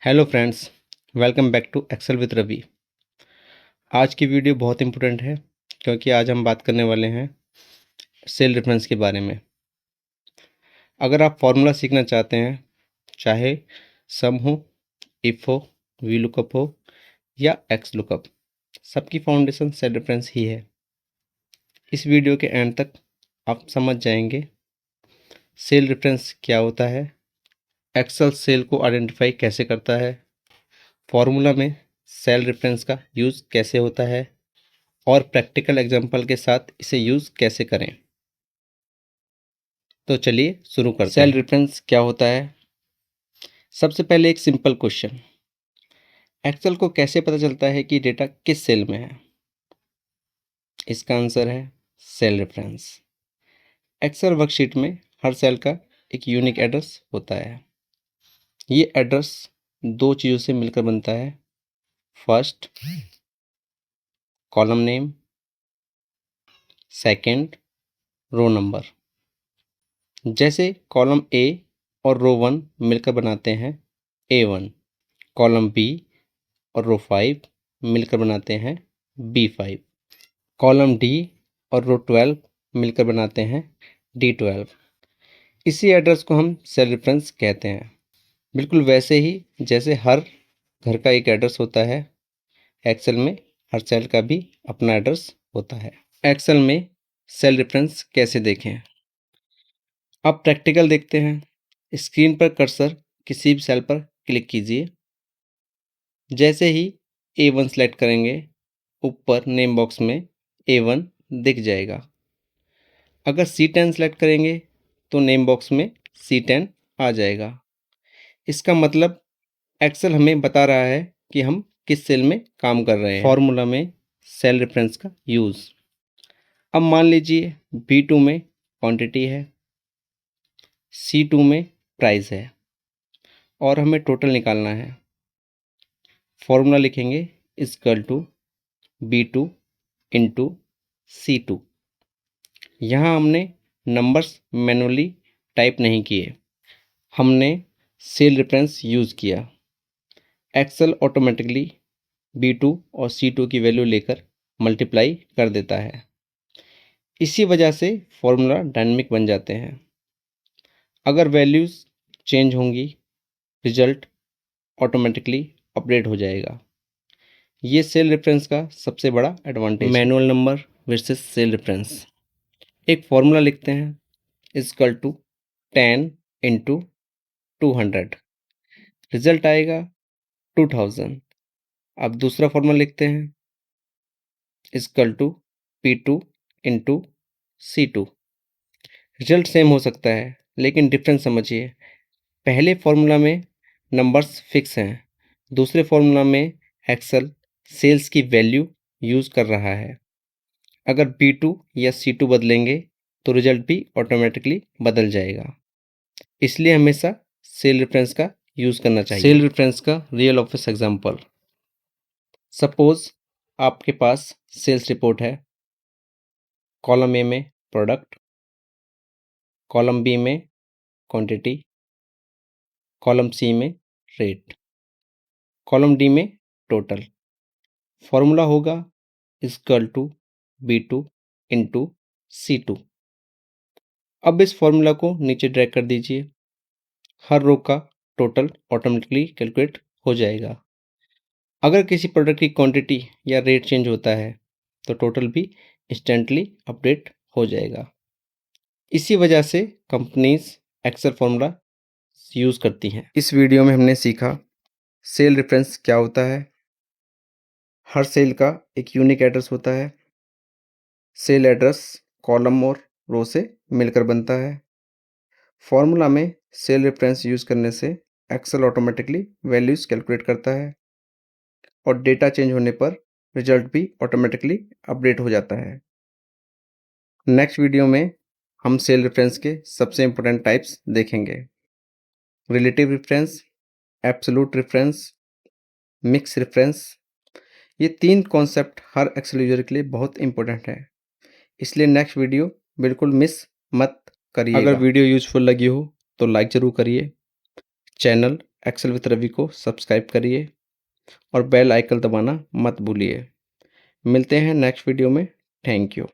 Hello friends, welcome back to Excel with Ravi. आज की video बहुत इंपॉर्टेंट है क्योंकि आज हम बात करने वाले हैं सेल रेफरेंस के बारे में। अगर आप फॉर्मूला सीखना चाहते हैं, चाहे सम हो, इफ हो, वी लुकअप हो या एक्स लुकअप, सबकी फाउंडेशन सेल रेफरेंस ही है। इस वीडियो के एंड तक आप समझ जाएंगे सेल रेफरेंस क्या होता है, एक्सेल सेल को आइडेंटिफाई कैसे करता है, फॉर्मूला में सेल रेफरेंस का यूज़ कैसे होता है और प्रैक्टिकल एग्जांपल के साथ इसे यूज़ कैसे करें। तो चलिए शुरू करते हैं। सेल रेफरेंस क्या होता है? सबसे पहले एक सिंपल क्वेश्चन, एक्सेल को कैसे पता चलता है कि डेटा किस सेल में है? इसका आंसर है सेल रेफरेंस। एक्सेल वर्कशीट में हर सेल का एक यूनिक एड्रेस होता है। ये एड्रेस दो चीज़ों से मिलकर बनता है। First, column name, second, row number. जैसे कॉलम ए और रो 1 मिलकर बनाते हैं A1, कॉलम बी और रो 5 मिलकर बनाते हैं B5, कॉलम डी और रो 12 मिलकर बनाते हैं D12। इसी एड्रेस को हम सेल रेफरेंस कहते हैं। बिल्कुल वैसे ही जैसे हर घर का एक एड्रेस होता है, एक्सेल में हर सेल का भी अपना एड्रेस होता है। एक्सेल में सेल रेफरेंस कैसे देखें? अब प्रैक्टिकल देखते हैं। स्क्रीन पर कर्सर किसी भी सेल पर क्लिक कीजिए। जैसे ही A1 सेलेक्ट करेंगे, ऊपर नेम बॉक्स में A1 दिख जाएगा। अगर C10 सेलेक्ट करेंगे तो नेम बॉक्स में C10 आ जाएगा। इसका मतलब एक्सेल हमें बता रहा है कि हम किस सेल में काम कर रहे हैं। फॉर्मूला में सेल रेफरेंस का यूज़। अब मान लीजिए B2 में क्वांटिटी है, C2 में प्राइस है और हमें टोटल निकालना है। फॉर्मूला लिखेंगे equal to B2 into C2। यहाँ हमने नंबर्स मैनुअली टाइप नहीं किए, हमने सेल रेफरेंस यूज़ किया। एक्सेल ऑटोमेटिकली B2 और C2 की वैल्यू लेकर मल्टीप्लाई कर देता है। इसी वजह से फॉर्मूला डायनेमिक बन जाते हैं। अगर वैल्यूज़ चेंज होंगी, रिजल्ट ऑटोमेटिकली अपडेट हो जाएगा। ये सेल रेफरेंस का सबसे बड़ा advantage. Manual number versus cell reference. एक फॉर्मूला लिखते हैं इक्वल टू 10 इंटू 200, रिजल्ट आएगा 2000। अब दूसरा फॉर्मूला लिखते हैं equal to P2 into C2। Result same हो सकता है लेकिन डिफरेंस समझिए। पहले फॉर्मूला में नंबर्स फिक्स हैं, दूसरे फॉर्मूला में एक्सेल सेल्स की वैल्यू यूज़ कर रहा है। अगर B2 या C2 बदलेंगे तो रिजल्ट भी ऑटोमेटिकली बदल जाएगा। इसलिए हमेशा सेल रेफरेंस का यूज़ करना चाहिए। सेल रेफरेंस का रियल ऑफिस एग्जांपल। सपोज आपके पास सेल्स रिपोर्ट है। कॉलम ए में प्रोडक्ट, कॉलम बी में क्वांटिटी, कॉलम सी में रेट, कॉलम डी में टोटल। फॉर्मूला होगा equal to B2 into C2। अब इस फॉर्मूला को नीचे ड्रैग कर दीजिए। हर रो का टोटल ऑटोमेटिकली कैलकुलेट हो जाएगा। अगर किसी प्रोडक्ट की क्वांटिटी या रेट चेंज होता है तो टोटल भी इंस्टेंटली अपडेट हो जाएगा। इसी वजह से कंपनीज एक्सेल फॉर्मूला यूज़ करती हैं। इस वीडियो में हमने सीखा सेल रेफरेंस क्या होता है। हर सेल का एक यूनिक एड्रेस होता है। सेल एड्रेस कॉलम और रो से मिलकर बनता है। फॉर्मूला में सेल रेफरेंस यूज़ करने से एक्सेल ऑटोमेटिकली वैल्यूज़ कैलकुलेट करता है और डेटा चेंज होने पर रिजल्ट भी ऑटोमेटिकली अपडेट हो जाता है। नेक्स्ट वीडियो में हम सेल रेफरेंस के सबसे इम्पोर्टेंट टाइप्स देखेंगे। Relative reference, absolute reference, mix reference. ये 3 कॉन्सेप्ट हर एक्सेल यूजर के लिए बहुत इंपॉर्टेंट है, इसलिए नेक्स्ट वीडियो बिल्कुल मिस मत करिए। अगर वीडियो यूजफुल लगी हो तो लाइक ज़रूर करिए। चैनल एक्सेल विद रवि को सब्सक्राइब करिए और बेल आइकन दबाना मत भूलिए। मिलते हैं नेक्स्ट वीडियो में। Thank you.